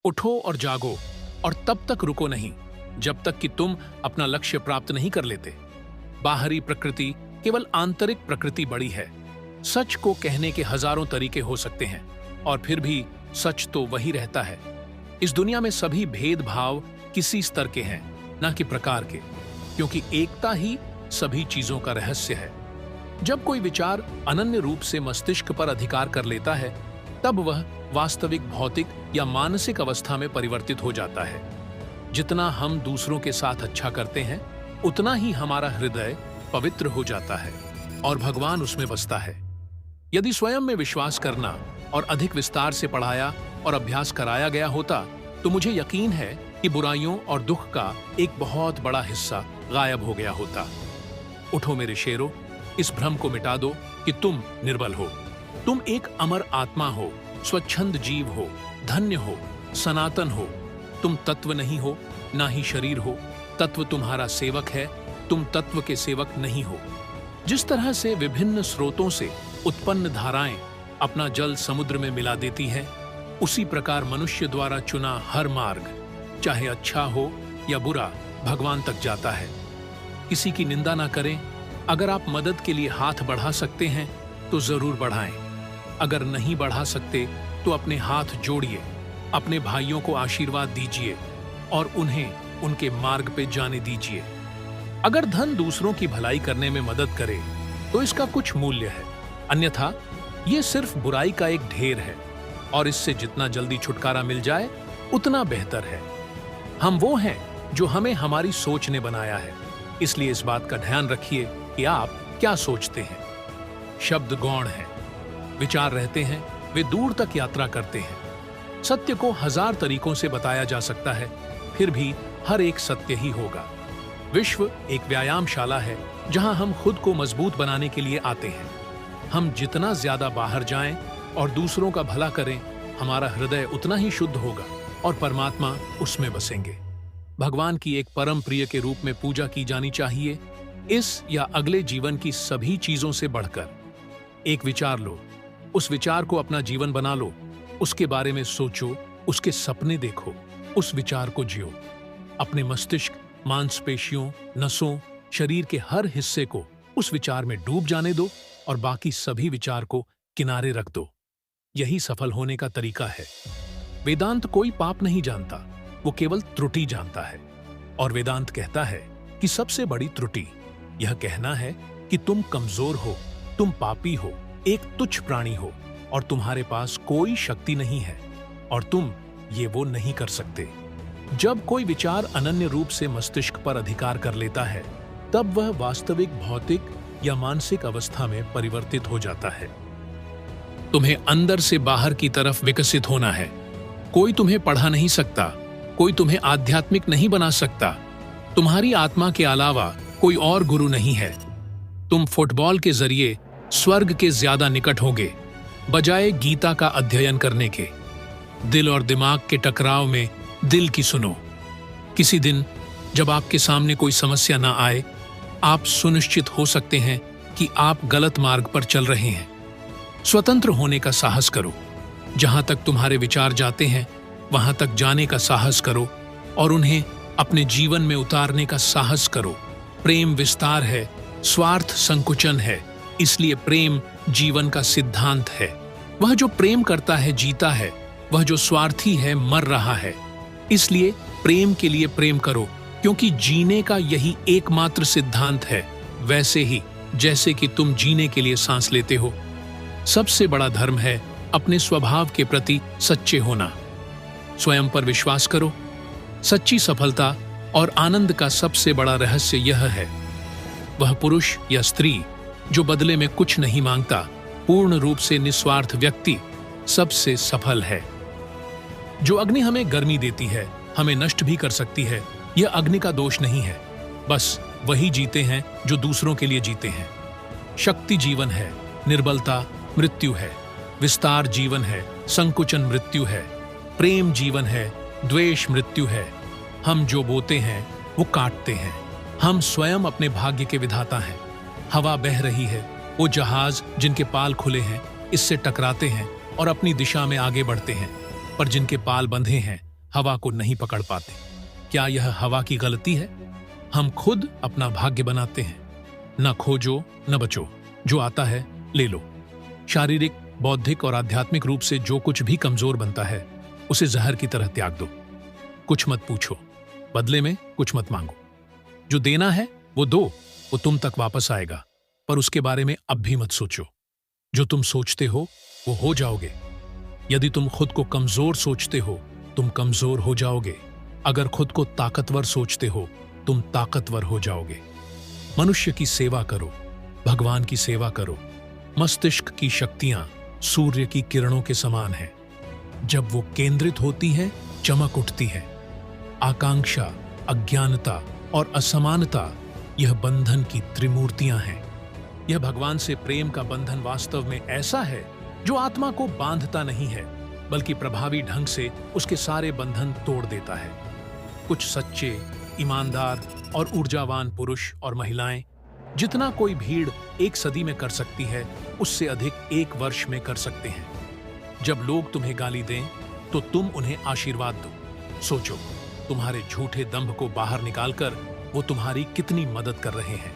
उठो और जागो, और तब तक रुको नहीं जब तक कि तुम अपना लक्ष्य प्राप्त नहीं कर लेते। बाहरी प्रकृति केवल आंतरिक प्रकृति बड़ी है। सच को कहने के हजारों तरीके हो सकते हैं, और फिर भी सच तो वही रहता है। इस दुनिया में सभी भेदभाव किसी स्तर के हैं, ना कि प्रकार के, क्योंकि एकता ही सभी चीजों का रहस्य है। जब कोई विचार अनन्य रूप से मस्तिष्क पर अधिकार कर लेता है, तब वह वास्तविक भौतिक या मानसिक अवस्था में परिवर्तित हो जाता है। जितना हम दूसरों के साथ अच्छा करते हैं, उतना ही हमारा हृदय पवित्र हो जाता है और भगवान उसमें बसता है। यदि स्वयं में विश्वास करना और अधिक विस्तार से पढ़ाया और अभ्यास कराया गया होता, तो मुझे यकीन है कि बुराइयों और दुख का एक बहुत बड़ा हिस्सा गायब हो गया होता। उठो मेरे शेरों, इस भ्रम को मिटा दो कि तुम निर्बल हो। तुम एक अमर आत्मा हो, स्वच्छंद जीव हो, धन्य हो, सनातन हो। तुम तत्व नहीं हो, ना ही शरीर हो। तत्व तुम्हारा सेवक है, तुम तत्व के सेवक नहीं हो। जिस तरह से विभिन्न स्रोतों से उत्पन्न धाराएं अपना जल समुद्र में मिला देती हैं, उसी प्रकार मनुष्य द्वारा चुना हर मार्ग, चाहे अच्छा हो या बुरा, भगवान तक जाता है। किसी की निंदा ना करें। अगर आप मदद के लिए हाथ बढ़ा सकते हैं तो जरूर बढ़ाएं। अगर नहीं बढ़ा सकते तो अपने हाथ जोड़िए, अपने भाइयों को आशीर्वाद दीजिए और उन्हें उनके मार्ग पे जाने दीजिए। अगर धन दूसरों की भलाई करने में मदद करे तो इसका कुछ मूल्य है, अन्यथा ये सिर्फ बुराई का एक ढेर है, और इससे जितना जल्दी छुटकारा मिल जाए उतना बेहतर है। हम वो हैं जो हमें हमारी सोच ने बनाया है, इसलिए इस बात का ध्यान रखिए कि आप क्या सोचते हैं। शब्द गौण हैं, विचार रहते हैं, वे दूर तक यात्रा करते हैं। सत्य को हजार तरीकों से बताया जा सकता है, फिर भी हर एक सत्य ही होगा। विश्व एक व्यायामशाला है जहां हम खुद को मजबूत बनाने के लिए आते हैं। हम जितना ज्यादा बाहर जाएं और दूसरों का भला करें, हमारा हृदय उतना ही शुद्ध होगा और परमात्मा उसमें बसेंगे। भगवान की एक परम प्रिय के रूप में पूजा की जानी चाहिए, इस या अगले जीवन की सभी चीजों से बढ़कर। एक विचार लो, उस विचार को अपना जीवन बना लो, उसके बारे में सोचो, उसके सपने देखो, उस विचार को जियो। अपने मस्तिष्क, मांसपेशियों, नसों, शरीर के हर हिस्से को उस विचार में डूब जाने दो और बाकी सभी विचार को किनारे रख दो। यही सफल होने का तरीका है। वेदांत कोई पाप नहीं जानता, वो केवल त्रुटि जानता है। और वेदांत कहता है कि सबसे बड़ी त्रुटि यह कहना है कि तुम कमजोर हो, तुम पापी हो, एक तुच्छ प्राणी हो और तुम्हारे पास कोई शक्ति नहीं है और तुम ये वो नहीं कर सकते। जब कोई विचार अनन्य रूप से मस्तिष्क पर अधिकार कर लेता है, तब वह वास्तविक भौतिक या मानसिक अवस्था में परिवर्तित हो जाता है। तुम्हें अंदर से बाहर की तरफ विकसित होना है। कोई तुम्हें पढ़ा नहीं सकता, कोई तुम्हें आध्यात्मिक नहीं बना सकता। तुम्हारी आत्मा के अलावा कोई और गुरु नहीं है। तुम फुटबॉल के जरिए स्वर्ग के ज्यादा निकट होगे, बजाय गीता का अध्ययन करने के। दिल और दिमाग के टकराव में दिल की सुनो। किसी दिन जब आपके सामने कोई समस्या ना आए, आप सुनिश्चित हो सकते हैं कि आप गलत मार्ग पर चल रहे हैं। स्वतंत्र होने का साहस करो। जहां तक तुम्हारे विचार जाते हैं, वहां तक जाने का साहस करो और उन्हें अपने जीवन में उतारने का साहस करो। प्रेम विस्तार है, स्वार्थ संकुचन है, इसलिए प्रेम जीवन का सिद्धांत है। वह जो प्रेम करता है जीता है, वह जो स्वार्थी है मर रहा है। इसलिए प्रेम के लिए प्रेम करो, क्योंकि जीने का यही एकमात्र सिद्धांत है, वैसे ही जैसे कि तुम जीने के लिए सांस लेते हो। सबसे बड़ा धर्म है अपने स्वभाव के प्रति सच्चे होना। स्वयं पर विश्वास करो। सच्ची सफलता और आनंद का सबसे बड़ा रहस्य यह है, वह पुरुष या स्त्री जो बदले में कुछ नहीं मांगता, पूर्ण रूप से निस्वार्थ व्यक्ति सबसे सफल है। जो अग्नि हमें गर्मी देती है, हमें नष्ट भी कर सकती है, यह अग्नि का दोष नहीं है। बस वही जीते हैं जो दूसरों के लिए जीते हैं। शक्ति जीवन है, निर्बलता मृत्यु है। विस्तार जीवन है, संकुचन मृत्यु है। प्रेम जीवन है, द्वेष मृत्यु है। हम जो बोते हैं वो काटते हैं। हम स्वयं अपने भाग्य के विधाता हैं। हवा बह रही है, वो जहाज जिनके पाल खुले हैं इससे टकराते हैं और अपनी दिशा में आगे बढ़ते हैं, पर जिनके पाल बंधे हैं हवा को नहीं पकड़ पाते। क्या यह हवा की गलती है? हम खुद अपना भाग्य बनाते हैं। न खोजो न बचो, जो आता है ले लो। शारीरिक, बौद्धिक और आध्यात्मिक रूप से जो कुछ भी कमजोर बनता है उसे जहर की तरह त्याग दो। कुछ मत पूछो, बदले में कुछ मत मांगो। जो देना है वो दो, वो तुम तक वापस आएगा, पर उसके बारे में अब भी मत सोचो। जो तुम सोचते हो वो हो जाओगे। यदि तुम खुद को कमजोर सोचते हो तुम कमजोर हो जाओगे। अगर खुद को ताकतवर सोचते हो तुम ताकतवर हो जाओगे। मनुष्य की सेवा करो, भगवान की सेवा करो। मस्तिष्क की शक्तियां सूर्य की किरणों के समान हैं। जब वो केंद्रित होती हैं, चमक उठती है। आकांक्षा, अज्ञानता और असमानता यह बंधन की त्रिमूर्तियां हैं। यह भगवान से प्रेम का बंधन वास्तव में ऐसा है जो आत्मा को बांधता नहीं है, बल्कि प्रभावी ढंग से उसके सारे बंधन तोड़ देता है। कुछ सच्चे, ईमानदार और ऊर्जावान पुरुष और महिलाएं जितना कोई भीड़ एक सदी में कर सकती है, उससे अधिक एक वर्ष में कर सकते हैं। जब लोग तुम्हें गाली दें तो तुम उन्हें आशीर्वाद दो। सोचो, तुम्हारे झूठे दंभ को बाहर निकालकर वो तुम्हारी कितनी मदद कर रहे हैं।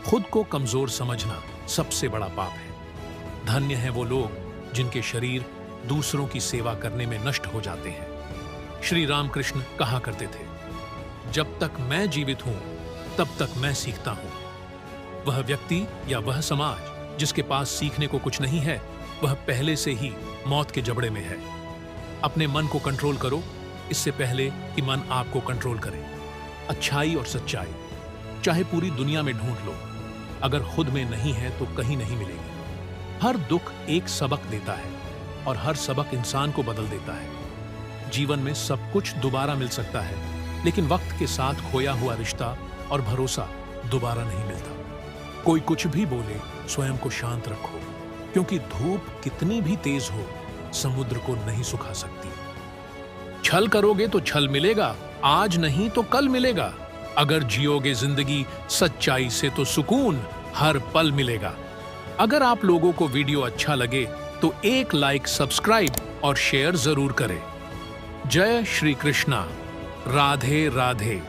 खुद को कमजोर समझना सबसे बड़ा पाप है। धन्य हैं वो लोग जिनके शरीर दूसरों की सेवा करने में नष्ट हो जाते हैं। श्री रामकृष्ण कहा करते थे, जब तक मैं जीवित हूं तब तक मैं सीखता हूं। वह व्यक्ति या वह समाज जिसके पास सीखने को कुछ नहीं है, वह पहले से ही मौत के जबड़े में है। अपने मन को कंट्रोल करो इससे पहले कि मन आपको कंट्रोल करे। अच्छाई और सच्चाई चाहे पूरी दुनिया में ढूंढ लो, अगर खुद में नहीं है तो कहीं नहीं मिलेगी। हर दुख एक सबक देता है और हर सबक इंसान को बदल देता है। जीवन में सब कुछ दोबारा मिल सकता है, लेकिन वक्त के साथ खोया हुआ रिश्ता और भरोसा दोबारा नहीं मिलता। कोई कुछ भी बोले, स्वयं को शांत रखो, क्योंकि धूप कितनी भी तेज हो समुद्र को नहीं सुखा सकती। छल करोगे तो छल मिलेगा, आज नहीं तो कल मिलेगा। अगर जियोगे जिंदगी सच्चाई से तो सुकून हर पल मिलेगा। अगर आप लोगों को वीडियो अच्छा लगे तो एक लाइक, सब्सक्राइब और शेयर जरूर करें। जय श्री कृष्णा। राधे राधे।